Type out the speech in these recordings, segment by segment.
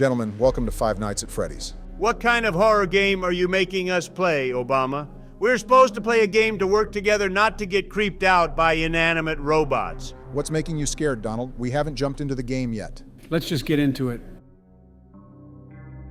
Gentlemen, welcome to Five Nights at Freddy's. What kind of horror game are you making us play, Obama? We're supposed to play a game to work together, not to get creeped out by inanimate robots. What's making you scared, Donald? We haven't jumped into the game yet. Let's just get into it.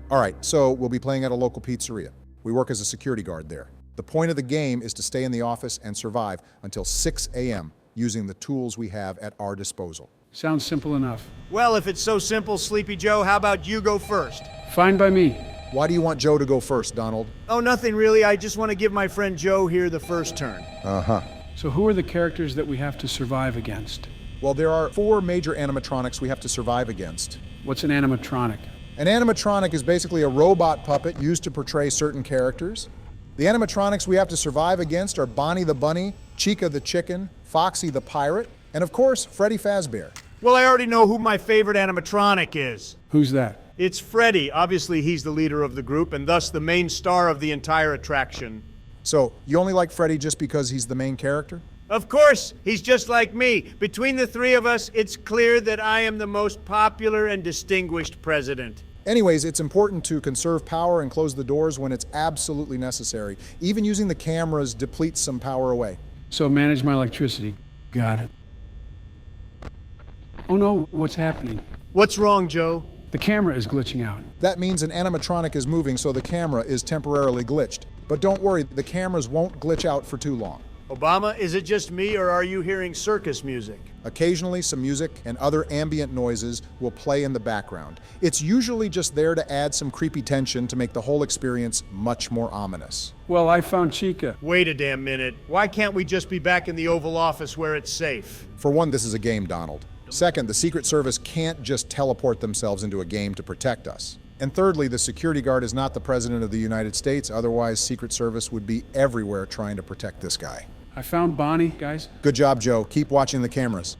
All right, so we'll be playing at a local pizzeria. We work as a security guard there. The point of the game is to stay in the office and survive until 6 a.m. using the tools we have at our disposal. Sounds simple enough. Well, if it's so simple, Sleepy Joe, how about you go first? Fine by me. Why do you want Joe to go first, Donald? Oh, nothing really. I just want to give my friend Joe here the first turn. Uh-huh. So who are the characters that we have to survive against? Well, there are 4 major animatronics we have to survive against. What's an animatronic? An animatronic is basically a robot puppet used to portray certain characters. The animatronics we have to survive against are Bonnie the Bunny, Chica the Chicken, Foxy the Pirate, and of course, Freddy Fazbear. Well, I already know who my favorite animatronic is. Who's that? It's Freddy. Obviously, he's the leader of the group and thus the main star of the entire attraction. So, you only like Freddy just because he's the main character? Of course, he's just like me. Between the 3 of us, it's clear that I am the most popular and distinguished president. Anyways, it's important to conserve power and close the doors when it's absolutely necessary. Even using the cameras depletes some power away. So manage my electricity. Got it. Oh no, what's happening? What's wrong, Joe? The camera is glitching out. That means an animatronic is moving, so the camera is temporarily glitched. But don't worry, the cameras won't glitch out for too long. Obama, is it just me or are you hearing circus music? Occasionally, some music and other ambient noises will play in the background. It's usually just there to add some creepy tension to make the whole experience much more ominous. Well, I found Chica. Wait a damn minute. Why can't we just be back in the Oval Office where it's safe? For one, this is a game, Donald. Second, the Secret Service can't just teleport themselves into a game to protect us. And thirdly, the security guard is not the President of the United States, otherwise Secret Service would be everywhere trying to protect this guy. I found Bonnie, guys. Good job, Joe. Keep watching the cameras.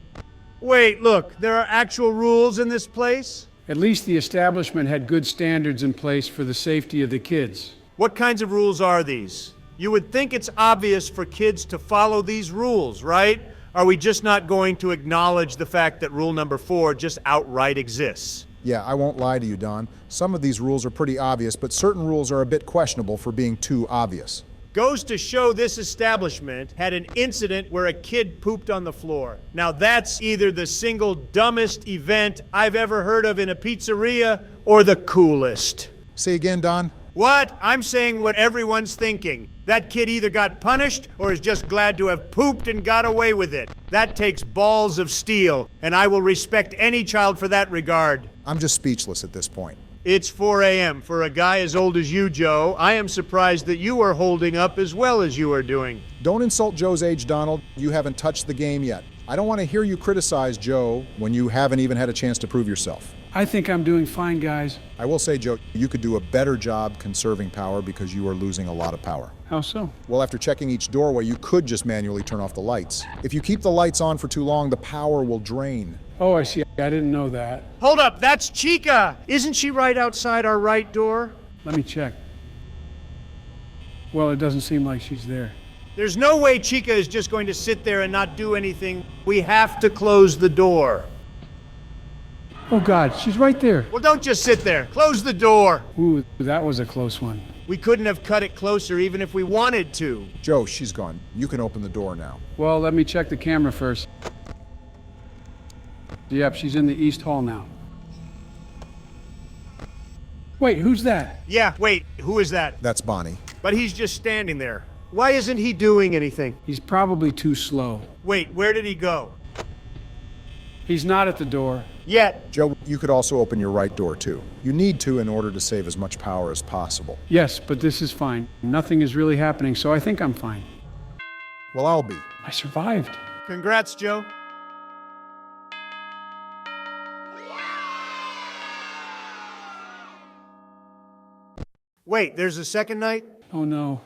Wait, look, there are actual rules in this place? At least the establishment had good standards in place for the safety of the kids. What kinds of rules are these? You would think it's obvious for kids to follow these rules, right? Are we just not going to acknowledge the fact that rule number 4 just outright exists? Yeah, I won't lie to you, Don. Some of these rules are pretty obvious, but certain rules are a bit questionable for being too obvious. Goes to show this establishment had an incident where a kid pooped on the floor. Now that's either the single dumbest event I've ever heard of in a pizzeria or the coolest. Say again, Don? What? I'm saying what everyone's thinking. That kid either got punished or is just glad to have pooped and got away with it. That takes balls of steel, and I will respect any child for that regard. I'm just speechless at this point. It's 4 a.m. For a guy as old as you, Joe. I am surprised that you are holding up as well as you are doing. Don't insult Joe's age, Donald. You haven't touched the game yet. I don't want to hear you criticize Joe when you haven't even had a chance to prove yourself. I think I'm doing fine, guys. I will say, Joe, you could do a better job conserving power because you are losing a lot of power. How so? Well, after checking each doorway, you could just manually turn off the lights. If you keep the lights on for too long, the power will drain. Oh, I see. I didn't know that. Hold up, that's Chica! Isn't she right outside our right door? Let me check. Well, it doesn't seem like she's there. There's no way Chica is just going to sit there and not do anything. We have to close the door. Oh God, she's right there. Well, don't just sit there. Close the door. Ooh, that was a close one. We couldn't have cut it closer even if we wanted to. Joe, she's gone. You can open the door now. Well, let me check the camera first. Yep, she's in the East Hall now. Wait, who's that? Yeah, wait, who is that? That's Bonnie. But he's just standing there. Why isn't he doing anything? He's probably too slow. Wait, where did he go? He's not at the door. Yet. Joe, you could also open your right door too. You need to in order to save as much power as possible. Yes, but this is fine. Nothing is really happening, so I think I'm fine. Well, I'll be. I survived. Congrats, Joe. Wait, there's a second night? Oh no.